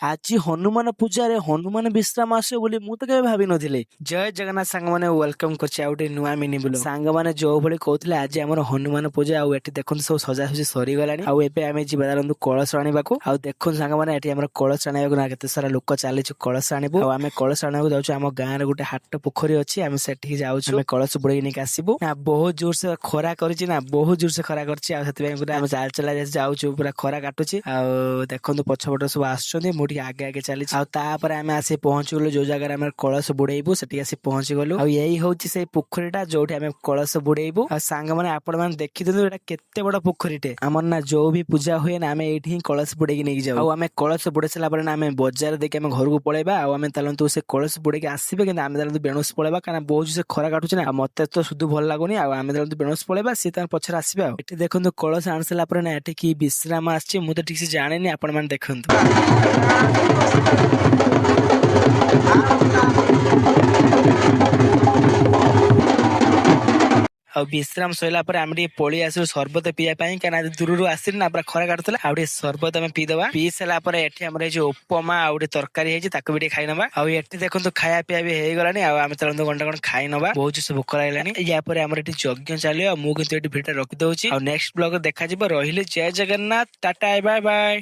ଆଜି ହନୁମାନ ପୂଜାରେ ହନୁମାନ ବିଶ୍ରାମ ଆସିବ ବୋଲି ମୁଁ ତ କେବେ ଭାବିନଥିଲି। ଜୟ ଜଗନ୍ନାଥ ସାଙ୍ଗମାନେ, ୱେଲକମ କରୁଛି ଆଉ ଗୋଟେ ନୂଆ ମିନି ବ୍ଲଗ। ସାଙ୍ଗମାନେ ଯୋଉ ଭଳି କହୁଥିଲେ ଆଜି ଆମର ହନୁମାନ ପୂଜା, ଆଉ ଏଠି ଦେଖନ୍ତୁ ସବୁ ସଜାସଜି ସରିଗଲାଣି। ଆଉ ଏବେ ଆମେ ଯିବା ଚାଲନ୍ତୁ କଳସ ଆଣିବାକୁ। ଆଉ ଦେଖନ୍ତୁ ସାଙ୍ଗମାନେ ଏଠି ଆମର କଳସ ଆଣିବାକୁ ନା କେତେ ସାରା ଲୋକ ଚାଲିଛୁ କଳସ ଆଣିବୁ। ଆଉ ଆମେ କଳସ ଆଣିବାକୁ ଯାଉଛୁ ଆମ ଗାଁରେ ଗୋଟେ ହାଟ ପୋଖରୀ ଅଛି, ଆମେ ସେଠିକି ଯାଉଛୁ। ଆମେ କଳସ ବୁଡେଇ ନେଇକି ଆସିବୁ। ନା ବହୁତ ଜୋରସେ ଖରା କରିଛି, ନା ବହୁତ ଜୋରସେ ଖରା କରିଛି, ଆଉ ସେଥିପାଇଁ ପୁରା ଆମେ ଚାଲି ଯାଉଛୁ, ପୁରା ଖରା କାଟୁଛି। ଆଉ ଦେଖନ୍ତୁ ପଛପଟ ସବୁ ଆସୁଛନ୍ତି, ମୁଁ ଟିକେ ଆଗେ ଆଗେ ଚାଲିଛି। ଆଉ ତାପରେ ଆମେ ଆସି ପହଞ୍ଚିଗଲୁ ଯୋଉ ଜାଗାରେ ଆମେ କଳସ ବୁଡେଇବୁ, ସେଠିକି ଆସି ପହଞ୍ଚିଗଲୁ। ଆଉ ଏଇ ହଉଛି ସେଇ ପୋଖରୀଟା ଯୋଉଠି ଆମେ କଳସ ବୁଡେଇବୁ। ଆଉ ସାଙ୍ଗମାନେ ଆପଣ ମାନେ ଦେଖିଦିଅନ୍ତୁ ଏଇଟା କେତେ ବଡ ପୋଖରୀଟେ। ଆମର ନା ଯୋଉ ବି ପୂଜା ହୁଏ ନା ଆମେ ଏଇଠି ହିଁ କଳସ ବୁଡେଇକି ନେଇକି ଯାଉ। ଆଉ ଆମେ କଳସ ବୁଡେଇ ସାରିଲା ପରେ ନା ଆମେ ବଜାର ଦେଇକି ଆମେ ଘରକୁ ପଳେଇବା। ଆଉ ଆମେ ଚାଲନ୍ତୁ ସେ କଳସ ବୁଡେଇକି ଆସିବେ, କିନ୍ତୁ ଆମେ ଚାଲନ୍ତୁ ବେଣୁସ ପଳେଇବା, କାରଣ ବହୁତ ସେ ଖରା କାଟୁଛି ନା। ଆଉ ମତେ ତ ସୁଧୁ ଭଲ ଲାଗୁନି। ଆଉ ଆମେ ଚାଲନ୍ତୁ ବେଣୁସ ପଳେଇବା, ସିଏ ତାଙ୍କ ପଛରେ ଆସିବେ। ଆଉ ଏଠି ଦେଖନ୍ତୁ କଳସ ଆଣି ସାରିଲା ପରେ ନା ଏଠି କି ବିଶ୍ରାମ ଆସିଛି, ମୁଁ ତ ଠିକ ସେ ଜାଣିନି, ଆପଣ ମାନେ ଦେଖନ୍ତୁ। ଆଉ ବିଶ୍ରାମ ସରିଲା ପରେ ଆମେ ଟିକେ ପଳେଇ ଆସିଲୁ ସର୍ବତ ପିଇବା ପାଇଁ, କାରଣ ଦୂରରୁ ଆସିଲି ନା ପୁରା ଖରା କାଟୁଥିଲା। ଆଉ ଟିକେ ସର୍ବତ ଆମେ ପିଇଦବା। ପିଇ ସାରିଲା ପରେ ଏଠି ଆମର ଏଇ ଯୋଉ ଉପମା ଆଉ ଗୋଟେ ତରକାରୀ ହେଇଛି, ତାକୁ ବି ଟିକେ ଖାଇନବା। ଆଉ ଏଠି ଦେଖନ୍ତୁ ଖାଇବା ପିଇବା ବି ହେଇଗଲାଣି। ଆଉ ଆମେ ଚାଲନ୍ତୁ କଣ ଖାଇ ନବା, ବହୁତ ଜୋରସେ ଭୋକ ଲାଗିଲାଣି। ୟା ପରେ ଆମର ଏଠି ଯଜ୍ଞ ଚାଲିବ। ମୁଁ କିନ୍ତୁ ଏଠି ଭିଡିଓ ରଖିଦଉଛି, ଆଉ ନେକ୍ସଟ ବ୍ଲଗ ଦେଖାଯିବ। ରହିଲି, ଜୟ ଜଗନ୍ନାଥ, ଟାଟା, ବାଏ ବାଏ।